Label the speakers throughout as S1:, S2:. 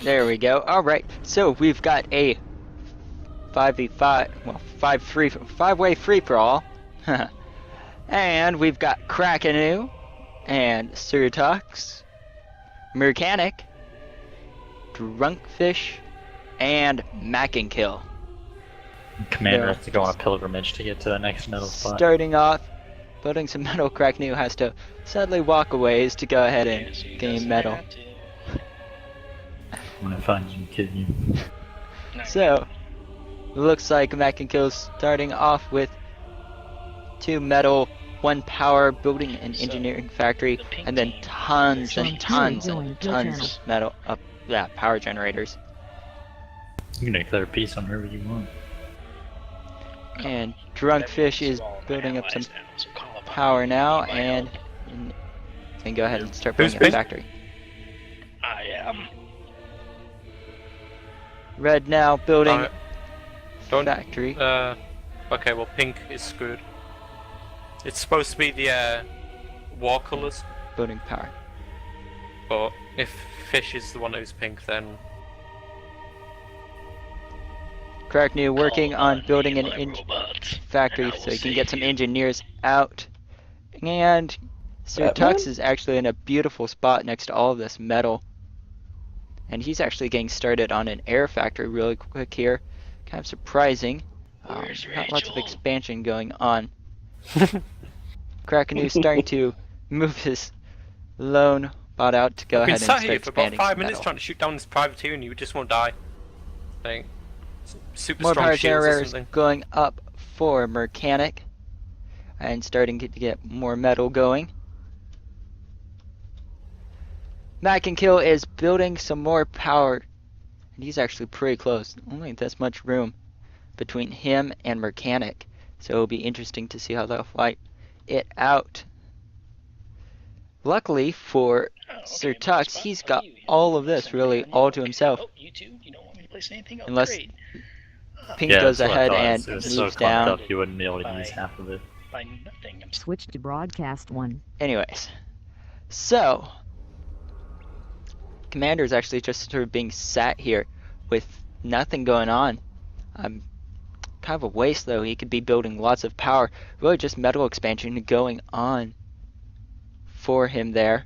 S1: There we go. Alright, so we've got a 5v5, well, 5-way free-for-all. And we've got Krakanu and Sir.Tuxedo, Murcanic, Drunkfish, and MacnKill.
S2: Commander has to go on a pilgrimage to get to the next metal spot.
S1: Starting off, building some metal, Krakanu has to sadly walk a ways to go ahead and gain metal.
S2: I'm gonna find you and kill you.
S1: So, it looks like MacnKill's starting off with 2 metal, 1 power, building an engineering factory, and then tons and tons and tons of metal, power generators.
S2: You can declare peace on whoever you want.
S1: And Drunkfish is building up some power now, and can go ahead and start building a factory.
S3: I am.
S1: Red now building factory.
S4: Okay, well, pink is good. It's supposed to be the war colours.
S1: Building power.
S4: But if fish is the one who's pink, then
S1: Krakanu working on building an factory so he can get some engineers out. And Sir.Tuxedo is actually in a beautiful spot next to all of this metal. And he's actually getting started on an air factory really quick here. Kind of surprising. Not lots of expansion going on. Krakanu is starting to move his lone bot out to go ahead and start
S4: here for about
S1: expanding
S4: 5
S1: some
S4: minutes
S1: metal.
S4: trying to shoot down this privateer and you just won't die. Like, super
S1: More
S4: strong
S1: power
S4: shields or
S1: generators
S4: something.
S1: going up for Murcanic. And starting to get more metal going. MacnKill is building some more power. And he's actually pretty close. Only this much room between him and Murcanic. So it'll be interesting to see how they'll fight it out. Luckily for Sir.Tuxedo, he's got all of this really all to himself.
S3: You too? You don't want me to place anything?
S1: Unless
S3: Great.
S1: Pink goes ahead and
S2: it was
S1: moves
S2: so clumped
S1: down.
S2: up you wouldn't be able to use half of it.
S3: By nothing. I'm
S5: Switch to broadcast 1.
S1: Anyways, so Commander's actually just sort of being sat here with nothing going on. Kind of a waste though. He could be building lots of power. Really just metal expansion going on for him there.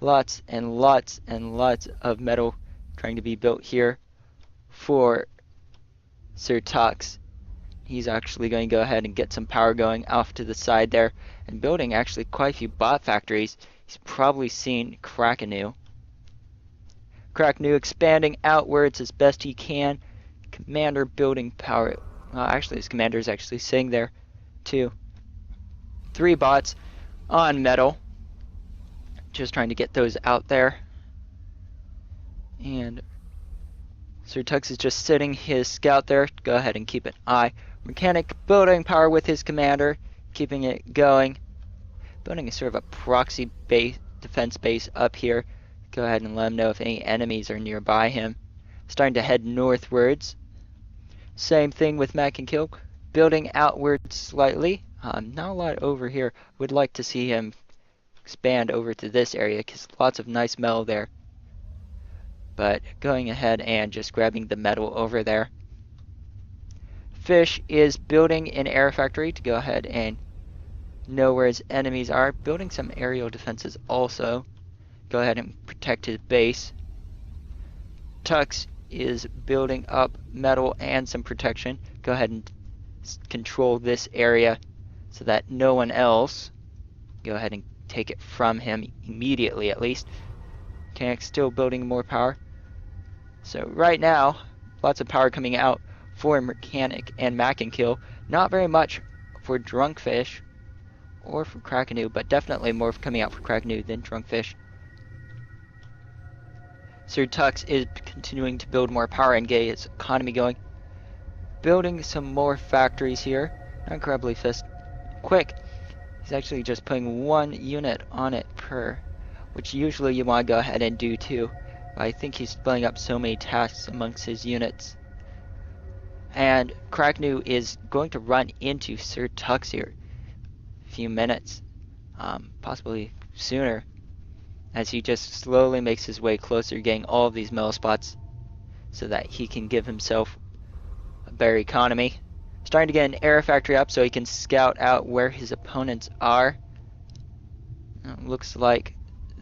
S1: Lots and lots and lots of metal trying to be built here for Sir.Tuxedo. He's actually going to go ahead and get some power going off to the side there and building actually quite a few bot factories. He's probably seen Krakanu. Krakanu expanding outwards as best he can. Commander building power. Well, actually his commander is actually sitting there too. 3 bots on metal. Just trying to get those out there. And Sir.Tuxedo is just sitting his scout there. Go ahead and keep an eye. Murcanic building power with his commander, keeping it going. Building a sort of a proxy base, defense base up here. Go ahead and let him know if any enemies are nearby him. Starting to head northwards. Same thing with MacnKill, building outwards slightly. Not a lot over here. Would like to see him expand over to this area because lots of nice metal there. But going ahead and just grabbing the metal over there. Fish is building an air factory to go ahead and know where his enemies are. Building some aerial defenses also. Go ahead and protect his base. Tux is building up metal and some protection. Go ahead and control this area so that no one else go ahead and take it from him immediately at least. Murcanic still building more power. So right now, lots of power coming out for Murcanic and MacnKill. Not very much for Drunkfish or for Krakanu, but definitely more coming out for Krakanu than Drunkfish. Sir.Tuxedo is continuing to build more power and get his economy going. Building some more factories here. Not incredibly quick. He's actually just putting 1 unit on it per, which usually you want to go ahead and do too. But I think he's splitting up so many tasks amongst his units. And Krakanu is going to run into Sir.Tuxedo here in a few minutes, possibly sooner, as he just slowly makes his way closer, getting all of these metal spots so that he can give himself a better economy. Starting to get an air factory up so he can scout out where his opponents are. Looks like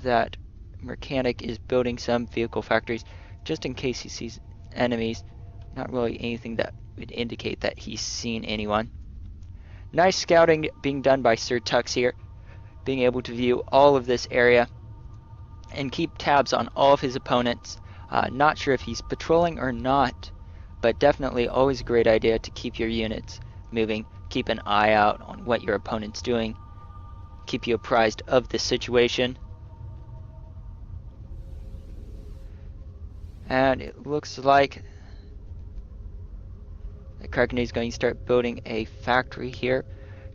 S1: that Murcanic is building some vehicle factories just in case he sees enemies. Not really anything that would indicate that he's seen anyone. Nice scouting being done by Sir Tux here, being able to view all of this area and keep tabs on all of his opponents. Not sure if he's patrolling or not, but definitely always a great idea to keep your units moving, keep an eye out on what your opponent's doing, keep you apprised of the situation. And it looks like the Krakanu is going to start building a factory here.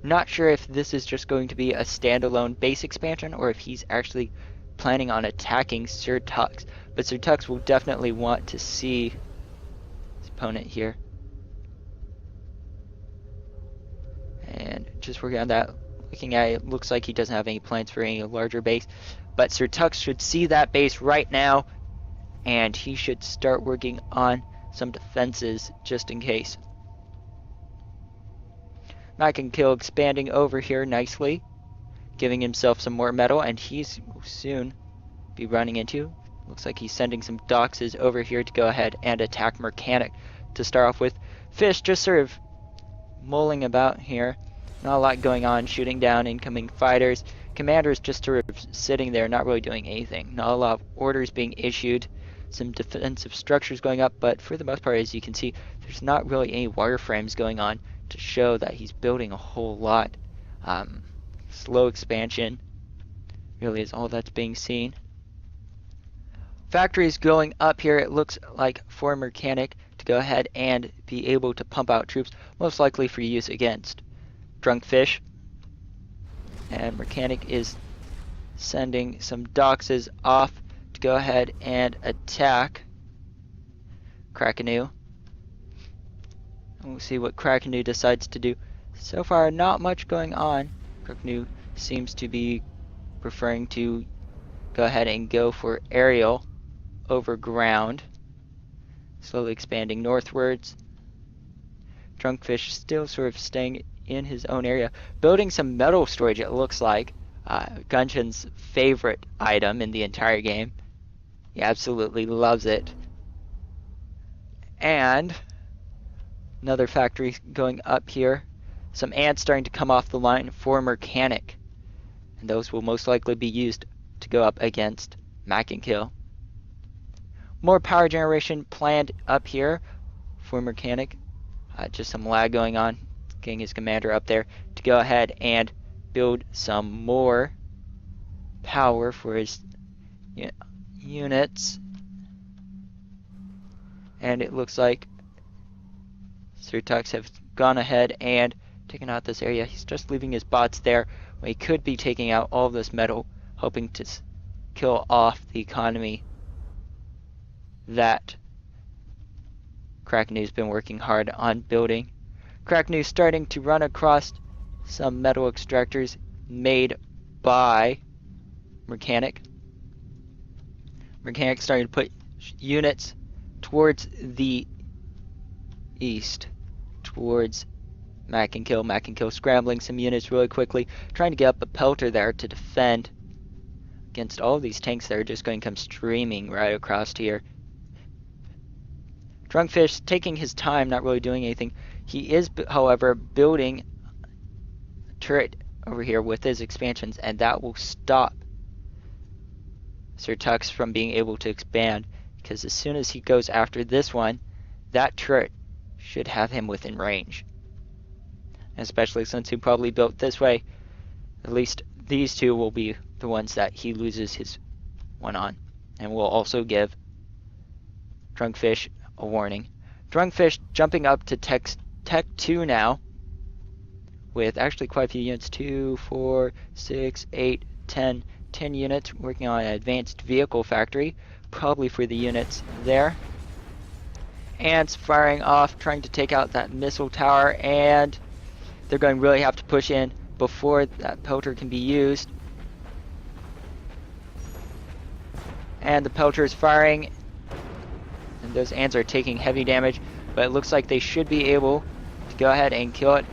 S1: Not sure if this is just going to be a standalone base expansion or if he's actually planning on attacking Sir Tux. But Sir Tux will definitely want to see his opponent here. And just working on that, looking at it, looks like he doesn't have any plans for any larger base. But Sir Tux should see that base right now, and he should start working on some defenses just in case. MacnKill expanding over here nicely, giving himself some more metal, and he's will soon be running into. Looks like he's sending some doxes over here to go ahead and attack Murcanic to start off with. Fish just sort of mulling about here. Not a lot going on, shooting down incoming fighters. Commander's just sort of sitting there, not really doing anything. Not a lot of orders being issued. Some defensive structures going up, but for the most part, as you can see, there's not really any wireframes going on to show that he's building a whole lot. Slow expansion really is all that's being seen. Factories going up here, it looks like for Murcanic to go ahead and be able to pump out troops, most likely for use against Drunkfish. And Murcanic is sending some doxes off to go ahead and attack Krakanu. We'll see what Krakanu decides to do. So far, not much going on. Krakanu seems to be preferring to go ahead and go for aerial over ground, slowly expanding northwards. Drunkfish still sort of staying in his own area, building some metal storage, it looks like. Gunshin's favorite item in the entire game. He absolutely loves it. And another factory going up here. Some ants starting to come off the line for Murcanic. And those will most likely be used to go up against MacnKill. More power generation planned up here for Murcanic. Just some lag going on. Getting his commander up there to go ahead and build some more power for his units. And it looks like Sir Tux have gone ahead and taken out this area. He's just leaving his bots there when he could be taking out all of this metal, hoping to kill off the economy that Krakanu's been working hard on building. Krakanu starting to run across some metal extractors made by Murcanic. Murcanic starting to put units towards the east, towards MacnKill. MacnKill scrambling some units really quickly, trying to get up a pelter there to defend against all of these tanks that are just going to come streaming right across here. Drunkfish taking his time, not really doing anything. He is, however, building a turret over here with his expansions, and that will stop Sir Tux from being able to expand, because as soon as he goes after this one, that turret should have him within range. Especially since he probably built this way, at least these two will be the ones that he loses his one on, and will also give Drunkfish a warning. Drunkfish jumping up to Tech 2 now, with actually quite a few units, 2, 4, 6, 8, 10 units, working on an advanced vehicle factory, probably for the units there. Ants firing off, trying to take out that missile tower, and they're going to really have to push in before that pelter can be used. And the pelter is firing. And those ants are taking heavy damage, but it looks like they should be able to go ahead and kill it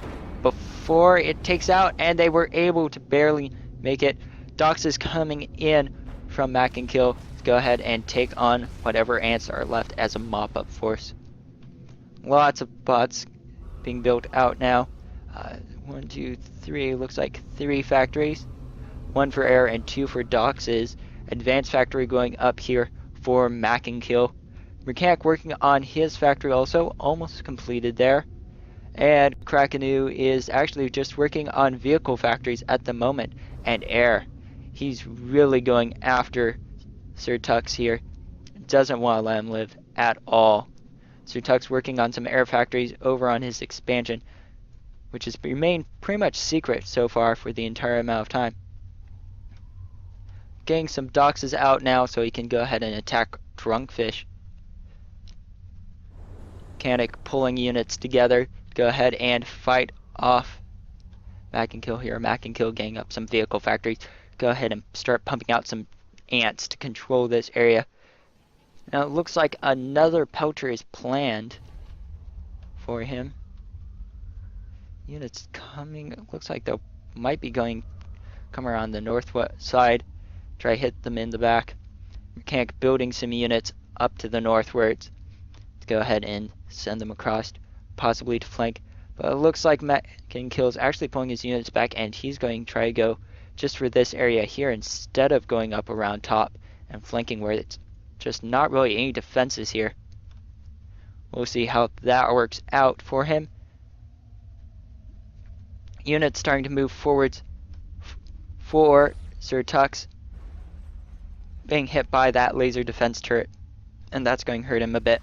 S1: before it takes out, and they were able to barely make it. Dox is coming in from MacnKill to go ahead and take on whatever ants are left as a mop-up force. Lots of bots being built out now. 1, 2, 3, looks like 3 factories. 1 for air and 2 for Dox's. Advanced factory going up here for MacnKill. Murcanic working on his factory also, almost completed there. And Krakanu is actually just working on vehicle factories at the moment, and air. He's really going after Sir.Tux here. Doesn't want to let him live at all. Sir.Tux working on some air factories over on his expansion, which has remained pretty much secret so far for the entire amount of time. Getting some Doxes out now so he can go ahead and attack Drunkfish. Murcanic pulling units together to go ahead and fight off MacnKill here. MacnKill getting up some vehicle factories. Go ahead and start pumping out some ants to control this area. Now it looks like another pelter is planned for him. Units coming, it looks like they might be come around the northwest side. Try hit them in the back. Murcanic building some units up to the northwards to go ahead and send them across, possibly to flank. But it looks like MacnKill is actually pulling his units back, and he's going to try to go just for this area here instead of going up around top and flanking where it's just not really any defenses here. We'll see how that works out for him. Units starting to move forwards for Sir.Tux, being hit by that laser defense turret, and that's going to hurt him a bit.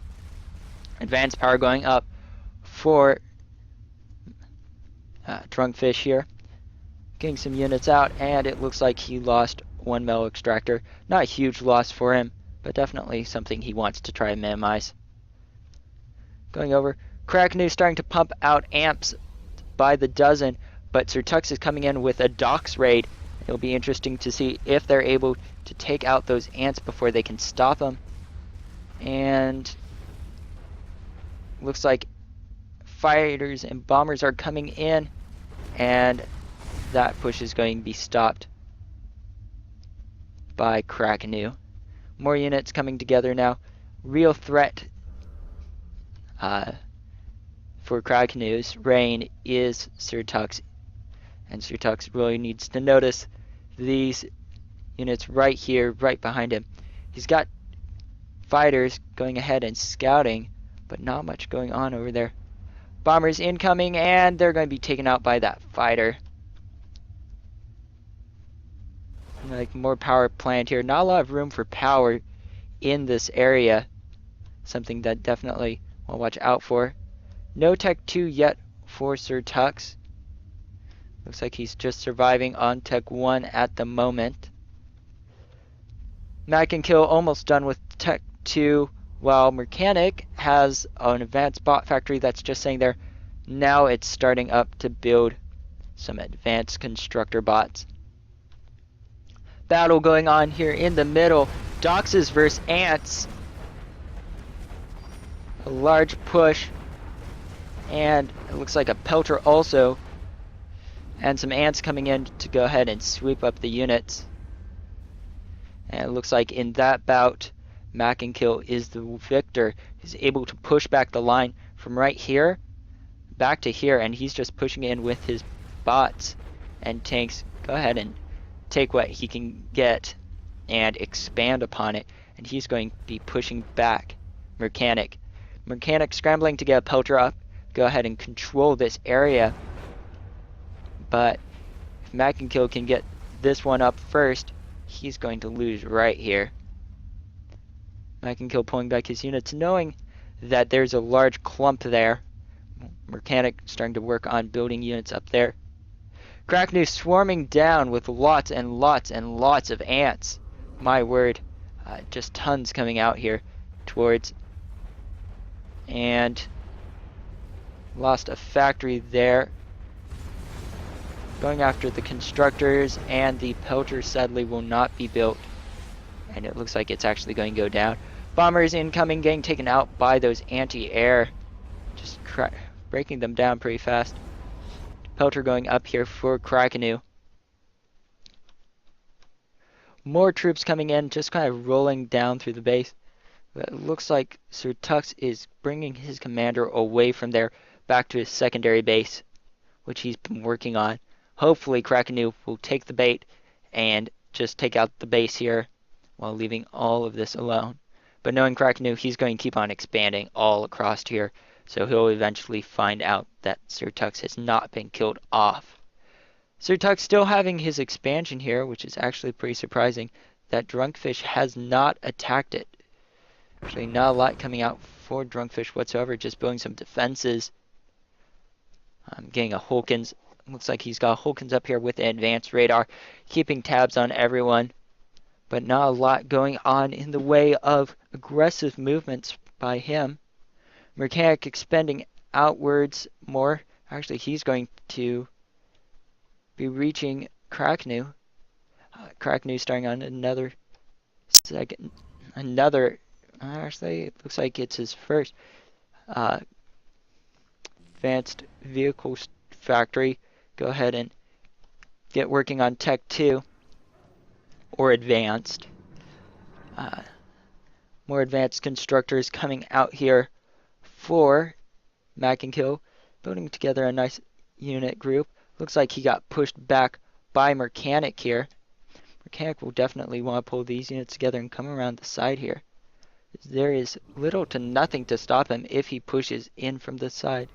S1: Advanced power going up for Drunkfish here. Getting some units out, and it looks like he lost 1 metal extractor. Not a huge loss for him, but definitely something he wants to try and minimize. Going over, Krakanu starting to pump out amps by the dozen, but Sir.Tux is coming in with a Dox raid. It'll be interesting to see if they're able to take out those ants before they can stop them. And looks like fighters and bombers are coming in, and that push is going to be stopped by Krakanu. More units coming together now. Real threat for Krakanu's reign is Sir.Tux, and Sir.Tux really needs to notice these units right here, right behind him. He's got fighters going ahead and scouting, but not much going on over there. Bombers incoming, and they're going to be taken out by that fighter. Like more power plant here. Not a lot of room for power in this area. Something that definitely we'll watch out for. No Tech 2 yet for Sir.Tux. Looks like he's just surviving on Tech 1 at the moment. MacnKill almost done with Tech 2, while Murcanic has an advanced bot factory that's just sitting there. Now it's starting up to build some advanced constructor bots. Battle going on here in the middle. Doxes versus ants. A large push. And it looks like a pelter also. And some ants coming in to go ahead and sweep up the units. And it looks like in that bout, MacnKill is the victor. He's able to push back the line from right here back to here, and he's just pushing in with his bots and tanks. Go ahead and take what he can get and expand upon it, and he's going to be pushing back Murcanic. Murcanic scrambling to get a pelter up, go ahead and control this area. But if MacnKill can get this one up first, he's going to lose right here. MacnKill pulling back his units, knowing that there's a large clump there. Murcanic starting to work on building units up there. Krakanu swarming down with lots and lots and lots of ants. My word, just tons coming out here towards. And lost a factory there. Going after the constructors, and the pelter sadly will not be built. And it looks like it's actually going to go down. Bombers incoming, getting taken out by those anti-air. Just breaking them down pretty fast. Pelter going up here for Krakanu. More troops coming in, just kind of rolling down through the base. But it looks like Sir Tux is bringing his commander away from there back to his secondary base, which he's been working on. Hopefully Krakanu will take the bait and just take out the base here while leaving all of this alone. But knowing Krakanu, he's going to keep on expanding all across here, so he'll eventually find out that Sir Tux has not been killed off. Sir Tux still having his expansion here, which is actually pretty surprising, that Drunkfish has not attacked it. Actually, not a lot coming out for Drunkfish whatsoever, just building some defenses. Getting a Hulkins. Looks like he's got Hulkins up here with an advanced radar, keeping tabs on everyone. But not a lot going on in the way of aggressive movements by him. Murcanic expending outwards more. Actually, he's going to be reaching Krakanu. Krakanu starting on another second. Actually, it looks like it's his first advanced vehicle factory. Go ahead and get working on Tech 2 or advanced. More advanced constructors coming out here for MacnKill, building together a nice unit group. Looks like he got pushed back by Murcanic here. Murcanic will definitely want to pull these units together and come around the side here. There is little to nothing to stop him if he pushes in from the side,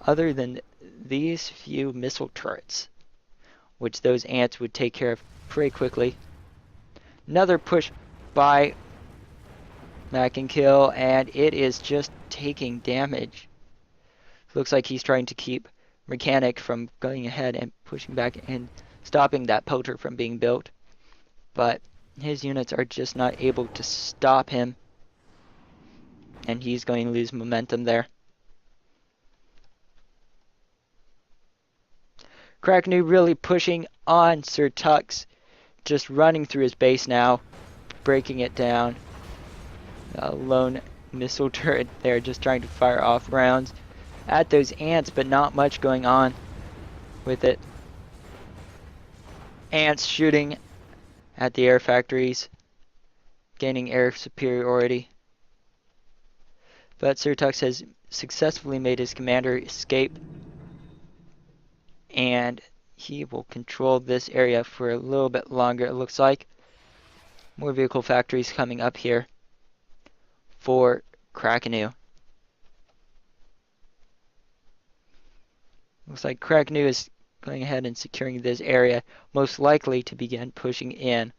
S1: other than these few missile turrets, which those ants would take care of pretty quickly. Another push by MacnKill, and it is just taking damage. Looks like he's trying to keep Murcanic from going ahead and pushing back and stopping that Pelter from being built, but his units are just not able to stop him, and he's going to lose momentum there. Krakanu really pushing on Sir Tux, just running through his base now, breaking it down. A lone missile turret there, just trying to fire off rounds at those ants, but not much going on with it. Ants shooting at the air factories, gaining air superiority. But Sir Tux has successfully made his commander escape, and he will control this area for a little bit longer, it looks like. More vehicle factories coming up here for Krakanu. Looks like Krakanu is going ahead and securing this area, most likely to begin pushing in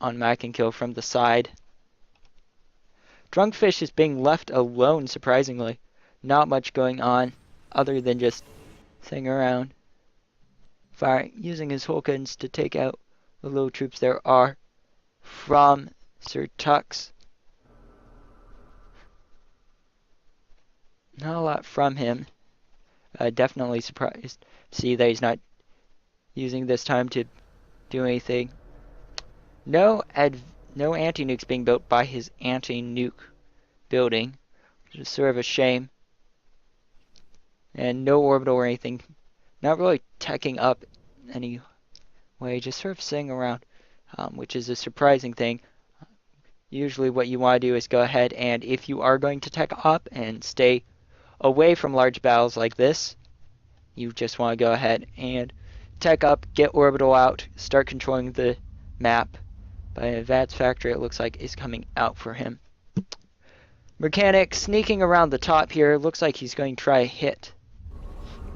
S1: on MacnKill from the side. Drunkfish is being left alone, surprisingly. Not much going on other than just sitting around, firing, using his Hulkins to take out the little troops there are from Sir Tux. Not a lot from him. Definitely surprised to see that he's not using this time to do anything. No anti-nukes being built by his anti-nuke building, which is sort of a shame. And no orbital or anything. Not really teching up anyway, just sort of sitting around, which is a surprising thing. Usually what you want to do is go ahead and, if you are going to tech up and stay away from large battles like this, you just want to go ahead and tech up, get orbital out, start controlling the map. But an advanced factory, it looks like, is coming out for him. Murcanic sneaking around the top here. Looks like he's going to try a hit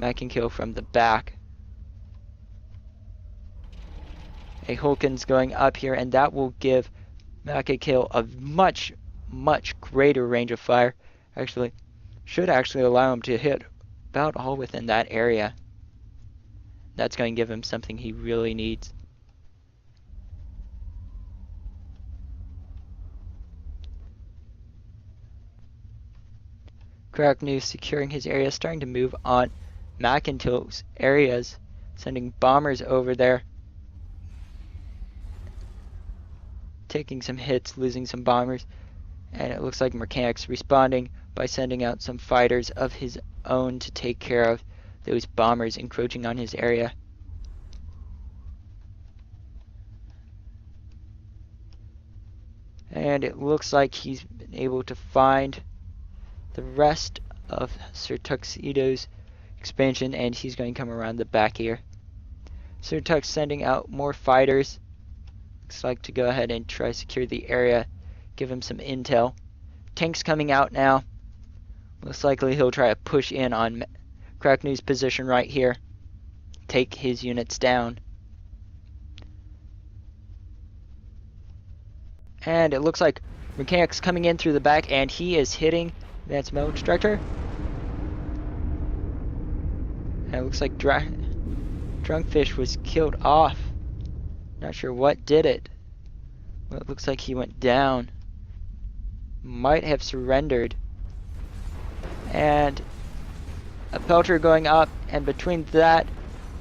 S1: MacnKill from the back. A Hulkins going up here, and that will give MacnKill a much, much greater range of fire. Actually, should actually allow him to hit about all within that area. That's going to give him something he really needs. Krakanu securing his area, starting to move on MacnKill's areas, sending bombers over there. Taking some hits, losing some bombers. And it looks like Murcanic's responding by sending out some fighters of his own to take care of those bombers encroaching on his area. And it looks like he's been able to find the rest of Sir.Tuxedo's expansion, and he's going to come around the back here. Sir.Tux sending out more fighters. Looks like to go ahead and try to secure the area, give him some intel. Tanks coming out now. Most likely he'll try to push in on Krakanu's position right here. Take his units down. And it looks like Murcanic's coming in through the back, and he is hitting Advanced Metal Extractor. And it looks like Drunkfish was killed off. Not sure what did it. Well, it looks like he went down. Might have surrendered. And a pelter going up, and between that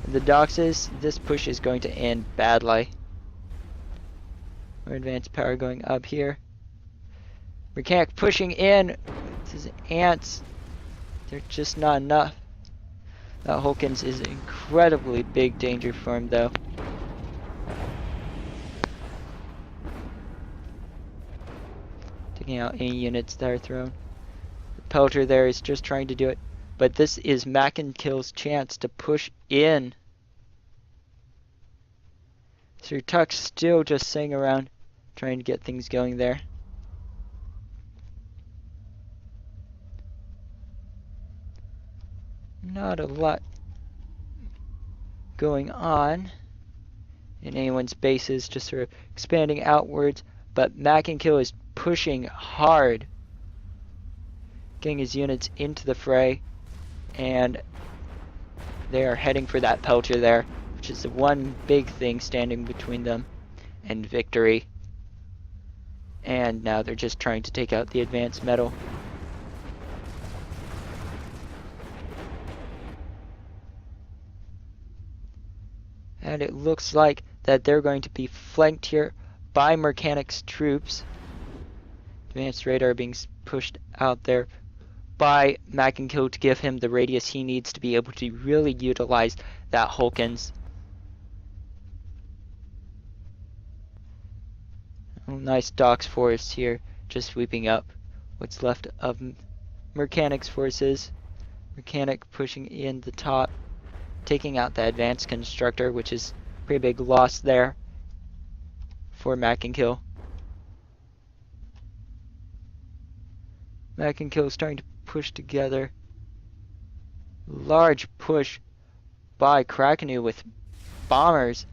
S1: and the doxes, this push is going to end badly. More advanced power going up here. Murcanic pushing in with his ants. They're just not enough. That Hulkins is an incredibly big danger for him, though. Taking out any units that are thrown. The pelter there is just trying to do it. But this is MacnKill's chance to push in. Sir.Tux still just sitting around, trying to get things going there. Not a lot going on in anyone's bases, just sort of expanding outwards, but MacnKill is pushing hard, getting his units into the fray, and they are heading for that pelter there, which is the one big thing standing between them and victory. And now they're just trying to take out the advanced metal. And it looks like that they're going to be flanked here by Murcanic's troops. Advanced radar being pushed out there by MacnKill to give him the radius he needs to be able to really utilize that Hulkins. Oh, nice docks forest here, just sweeping up what's left of Murcanic's forces. Murcanic pushing in the top, taking out the advanced constructor, which is a pretty big loss there for MacnKill. MacnKill is starting to push together. Large push by Krakanu with bombers.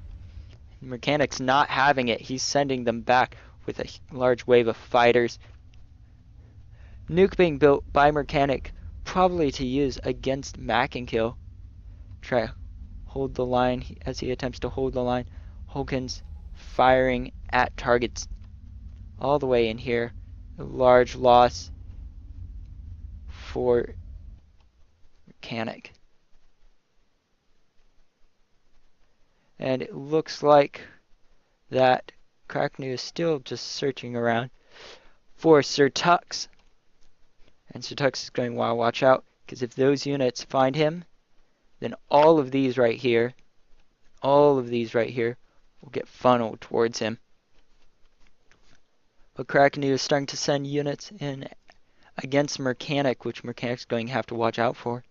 S1: Murcanic's not having it. He's sending them back with a large wave of fighters. Nuke being built by Murcanic, probably to use against MacnKill. Try to hold the line as he attempts to hold the line. Hulkins firing at targets all the way in here. A large loss for Murcanic. And it looks like that Krakanu is still just searching around for Sir.Tux. And Sir.Tux is going, wow, watch out, because if those units find him, then all of these right here will get funneled towards him. But Krakanu is starting to send units in against Murcanic, which Murcanic's going to have to watch out for,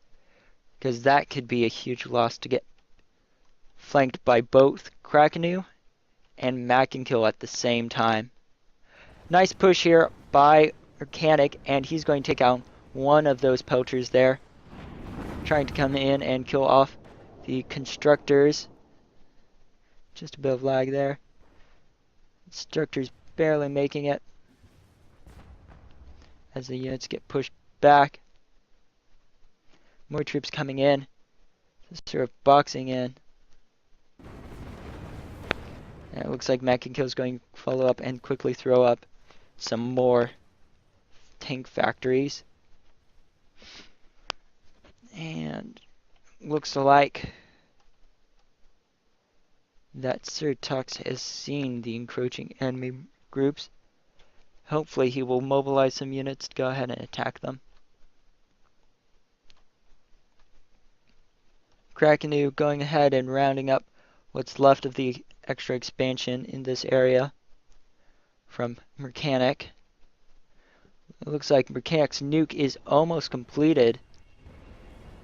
S1: because that could be a huge loss to get flanked by both Krakanu and MacnKill at the same time. Nice push here by Murcanic, and he's going to take out one of those poachers there, trying to come in and kill off the constructors. Just a bit of lag there. Constructors barely making it as the units get pushed back. More troops coming in, just sort of boxing in. And it looks like MacnKill is going to follow up and quickly throw up some more tank factories. And looks like that Sir.Tux has seen the encroaching enemy groups. Hopefully he will mobilize some units to go ahead and attack them. Krakanu going ahead and rounding up what's left of the extra expansion in this area from Murcanic. It looks like Murcanic's nuke is almost completed.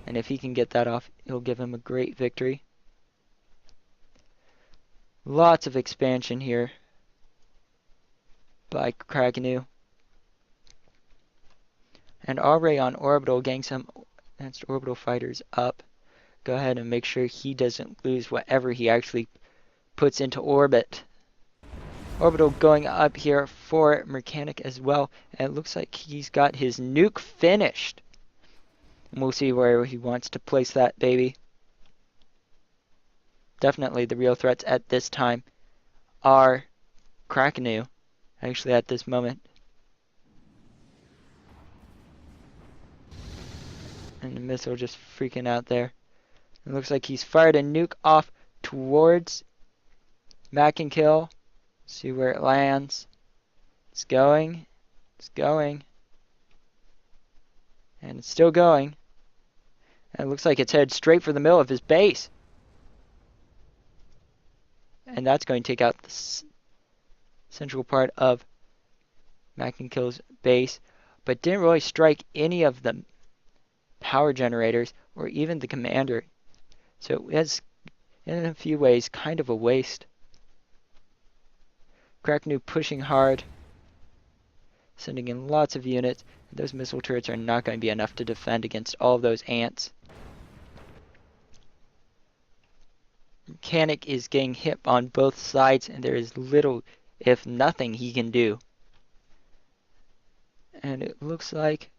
S1: And if he can get that off, it'll give him a great victory. Lots of expansion here by Krakanu. And already on orbital, getting some advanced orbital fighters up. Go ahead and make sure he doesn't lose whatever he actually puts into orbit. Orbital going up here for Murcanic as well. And it looks like he's got his nuke finished. And we'll see where he wants to place that baby. Definitely the real threats at this time are Krakanu. Actually at this moment. And the missile just freaking out there. It looks like he's fired a nuke off towards MacnKill. See where it lands. It's going. It's going. And it's still going. And it looks like it's headed straight for the middle of his base. And that's going to take out the central part of MacnKill's base. But didn't really strike any of the power generators or even the commander. So it was, in a few ways, kind of a waste. Krakanu pushing hard. Sending in lots of units. Those missile turrets are not going to be enough to defend against all of those ants. Murcanic is getting hit on both sides, and there is little, if nothing, he can do. And it looks like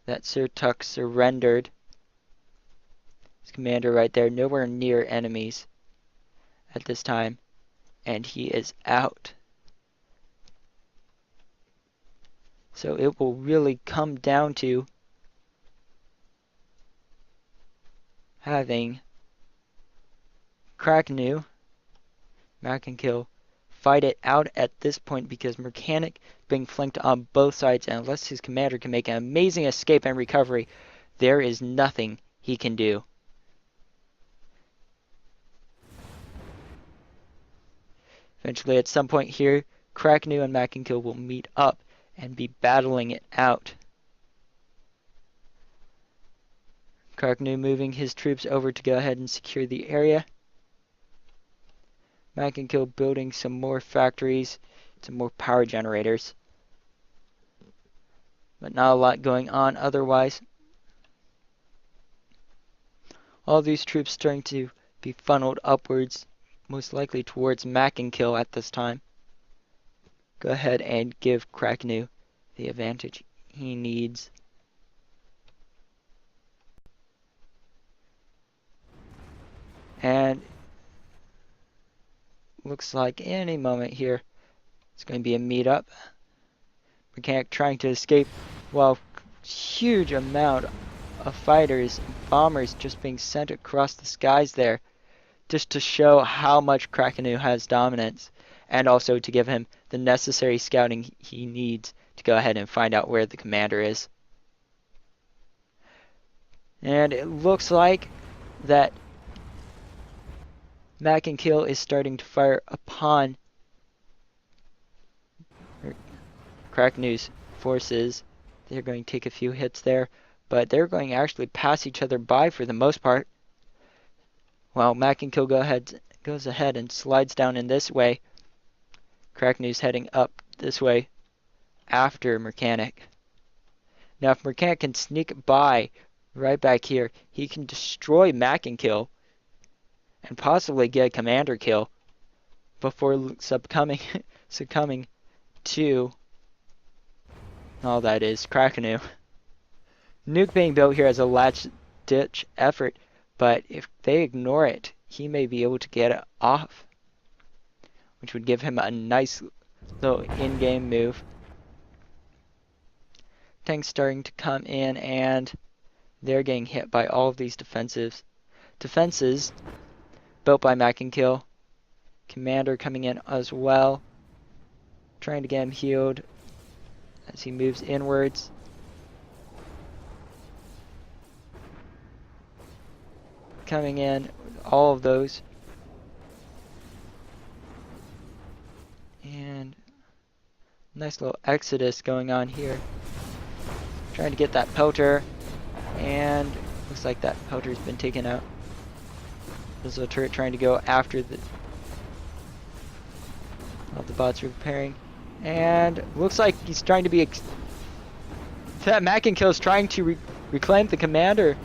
S1: that Sir.Tuxedo surrendered. His commander right there, nowhere near enemies at this time. And he is out. So it will really come down to having Krakanu, MacnKill, fight it out at this point because Murcanic being flanked on both sides, and unless his commander can make an amazing escape and recovery, there is nothing he can do. Eventually, at some point here, Krakanu and MacnKill will meet up and be battling it out. Krakanu moving his troops over to go ahead and secure the area. MacnKill building some more factories, some more power generators. But not a lot going on otherwise. All these troops starting to be funneled upwards, most likely towards MacnKill at this time. Go ahead and give Krakanu the advantage he needs. And looks like any moment here it's going to be a meet-up. Murcanic trying to escape while huge amount of fighters and bombers just being sent across the skies there, just to show how much Krakanu has dominance, and also to give him the necessary scouting he needs to go ahead and find out where the commander is. And it looks like that MacnKill is starting to fire upon Krakanu's forces. They're going to take a few hits there, but they're going to actually pass each other by for the most part. While MacnKill goes ahead and slides down in this way, Krakanu's heading up this way after Murcanic. Now if Murcanic can sneak by right back here, he can destroy MacnKill and possibly get a commander kill before succumbing to all that is Krakanu. Nuke being built here as a last-ditch effort, but if they ignore it, he may be able to get it off, which would give him a nice little in-game move. Tanks starting to come in, and they're getting hit by all of these defenses built by MacnKill. commander coming in as well. Trying to get him healed as he moves inwards. Coming in, all of those. And nice little exodus going on here. Trying to get that pelter. And looks like that pelter's been taken out. There's a turret trying to go after the... all the bots are repairing. And looks like he's trying to be... that MacnKill is trying to reclaim the commander.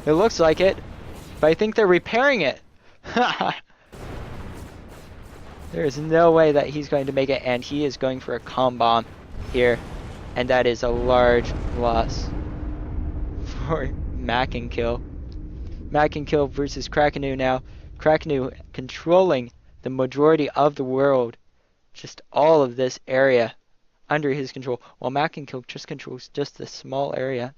S1: It looks like it, but I think they're repairing it. There is no way that he's going to make it, and he is going for a comm bomb here, and that is a large loss for MacnKill. MacnKill versus Krakanu now. Krakanu controlling the majority of the world, just all of this area under his control, while MacnKill just controls just this small area.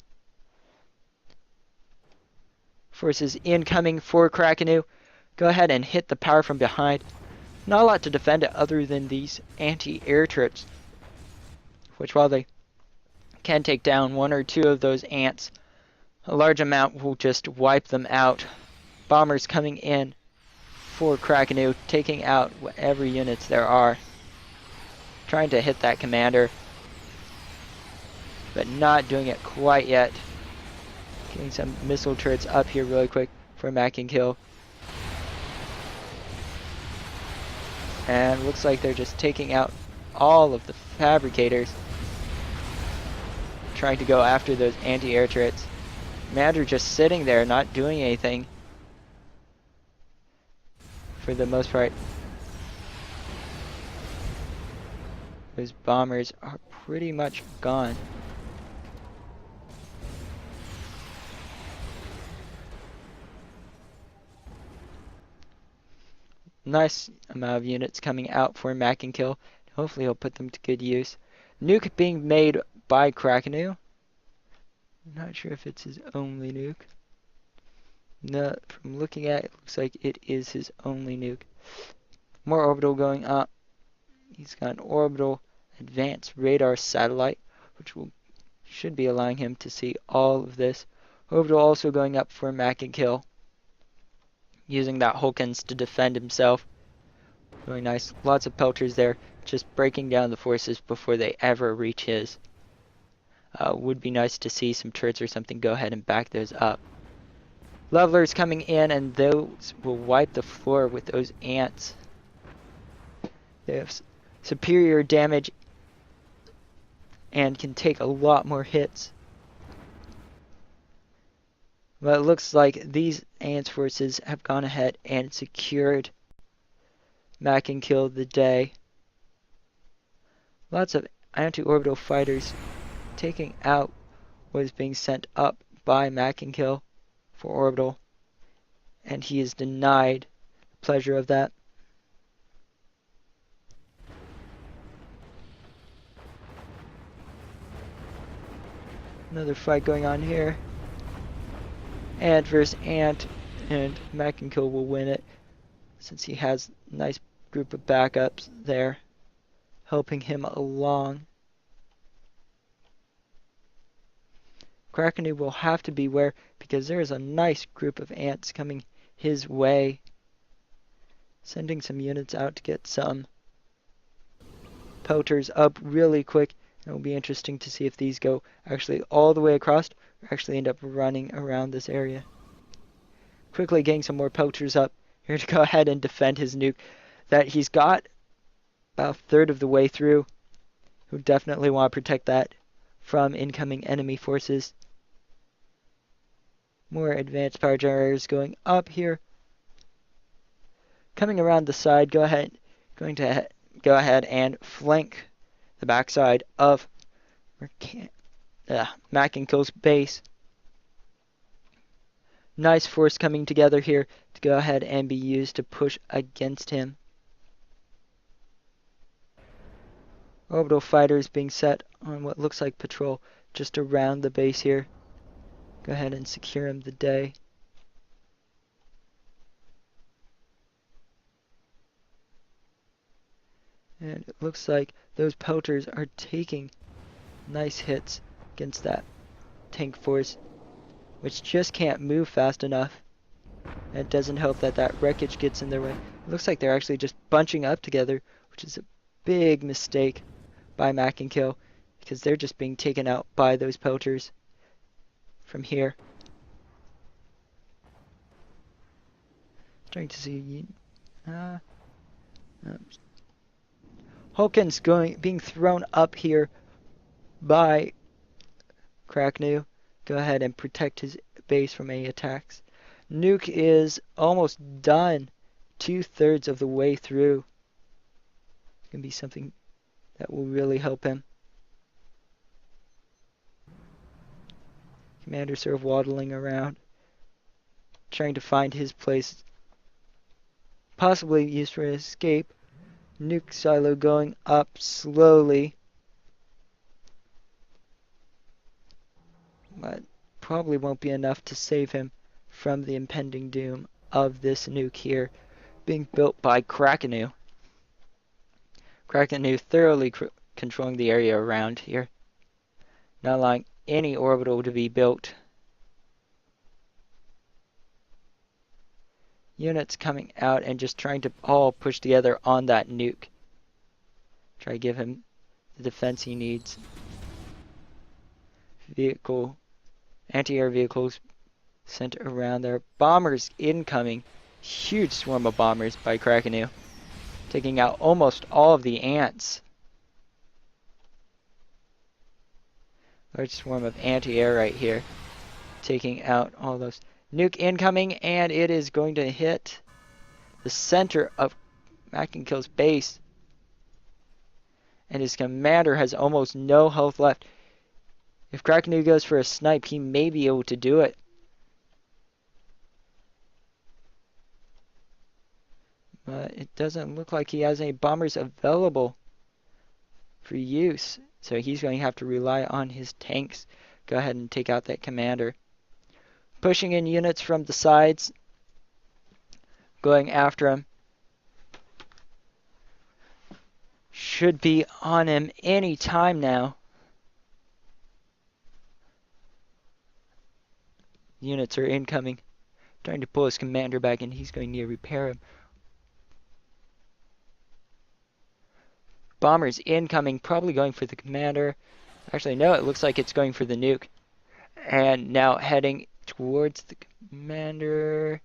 S1: Forces incoming for Krakanu. Go ahead and hit the power from behind. Not a lot to defend it other than these anti-air turrets, which while they can take down one or two of those ants, a large amount will just wipe them out. Bombers coming in for Krakanu, taking out whatever units there are. Trying to hit that commander, but not doing it quite yet. Getting some missile turrets up here really quick for MacnKill. And looks like they're just taking out all of the fabricators. Trying to go after those anti-air turrets. Commander just sitting there, not doing anything. For the most part. Those bombers are pretty much gone. Nice amount of units coming out for MacnKill. Hopefully he'll put them to good use. Nuke being made by Krakanu. Not sure if it's his only nuke. No, from looking at it, looks like it is his only nuke. More orbital going up. He's got an orbital advanced radar satellite, which should be allowing him to see all of this. Orbital also going up for MacnKill, using that Hulkins to defend himself. Very nice. Lots of pelters there, just breaking down the forces before they ever reach his. Would be nice to see some turrets or something go ahead and back those up. Levelers coming in, and those will wipe the floor with those ants. They have superior damage and can take a lot more hits. But it looks like these ants forces have gone ahead and secured MacnKill the day. Lots of anti-orbital fighters taking out what is being sent up by MacnKill for orbital, and he is denied the pleasure of that. Another fight going on here. Ant versus Ant, and MacnKill will win it since he has a nice group of backups there helping him along. Krakanu will have to beware because there is a nice group of ants coming his way. Sending some units out to get some pelters up really quick. It will be interesting to see if these go actually all the way across or actually end up running around this area. Quickly getting some more pelters up here to go ahead and defend his nuke that he's got about a third of the way through. Who definitely want to protect that from incoming enemy forces. More advanced power generators going up here. Coming around the side, going to go ahead and flank the backside of MacnKill's base. Nice force coming together here to go ahead and be used to push against him. Orbital fighters being set on what looks like patrol just around the base here. Go ahead and secure him the day. And it looks like those pelters are taking nice hits against that tank force, which just can't move fast enough. And it doesn't help that that wreckage gets in their way. It looks like they're actually just bunching up together, which is a big mistake by MacnKill, because they're just being taken out by those pelters from here. Trying to see. Hulken's being thrown up here by Krakanu. Go ahead and protect his base from any attacks. Nuke is almost done. 2/3 of the way through. It's going to be something that will really help him. Commander sort of waddling around, trying to find his place, possibly used for an escape. Nuke silo going up slowly, but probably won't be enough to save him from the impending doom of this nuke here being built by Krakanu. Krakanu thoroughly controlling the area around here, not allowing any orbital to be built. Units coming out and just trying to all push together on that nuke. Try to give him the defense he needs. Anti-air vehicles sent around there. Bombers incoming. Huge swarm of bombers by Krakanu, taking out almost all of the ants. Large swarm of anti-air right here, taking out all those. Nuke incoming, and it is going to hit the center of MacnKill's base. And his commander has almost no health left. If Krakanu goes for a snipe, he may be able to do it. But it doesn't look like he has any bombers available for use. So he's going to have to rely on his tanks. Go ahead and take out that commander. Pushing in units from the sides. Going after him. Should be on him any time now. Units are incoming. Trying to pull his commander back, and he's going to need to repair him. Bombers incoming, probably going for the commander. Actually, no, it looks like it's going for the nuke. And now heading towards the commander.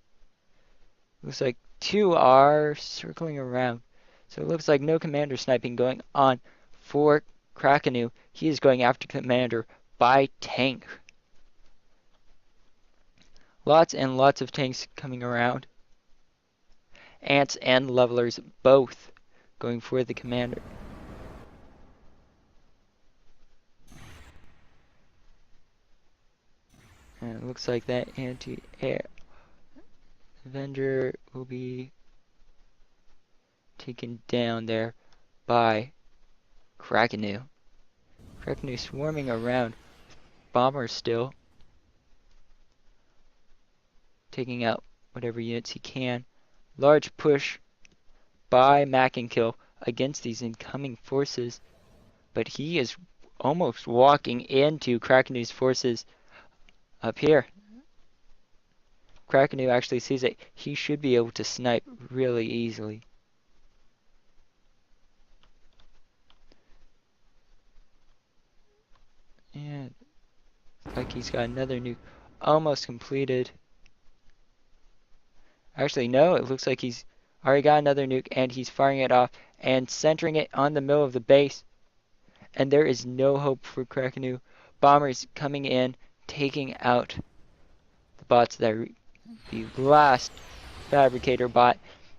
S1: Looks like 2 are circling around. So it looks like no commander sniping going on for Krakanu. He is going after commander by tank. Lots and lots of tanks coming around. Ants and levelers both going for the commander. And it looks like that anti-air Avenger will be taken down there by Krakanu. Krakanu swarming around. Bombers still. Taking out whatever units he can. Large push by MacnKill against these incoming forces. But he is almost walking into Krakanu's forces up here. Krakanu actually sees it. He should be able to snipe really easily. And like he's got another nuke almost completed. Actually, no, it looks like he's already got another nuke and he's firing it off and centering it on the middle of the base. And there is no hope for Krakanu. Bombers coming in, taking out the bots that are the last fabricator bot,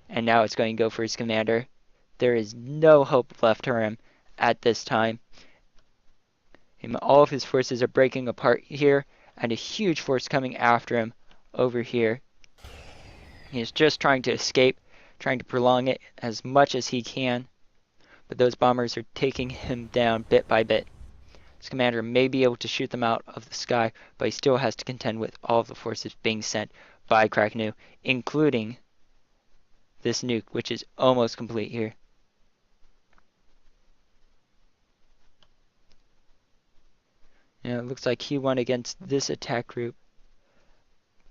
S1: and now it's going to go for his commander. There is no hope left for him at this time. All of his forces are breaking apart here, and a huge force coming after him over here. He is just trying to escape, trying to prolong it as much as he can, but those bombers are taking him down bit by bit. His commander may be able to shoot them out of the sky, but he still has to contend with all of the forces being sent by Krakanu, including this nuke, which is almost complete here. And it looks like he won against this attack group.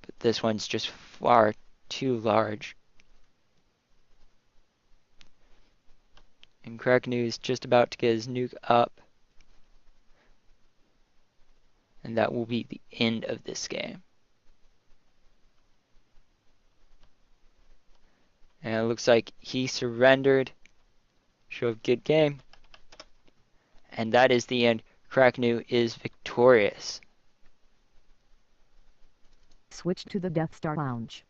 S1: But this one's just far too large. And Krakanu is just about to get his nuke up. And that will be the end of this game. And it looks like he surrendered. Show of good game. And that is the end. Krakanu is victorious.
S5: Switch to the Death Star Lounge.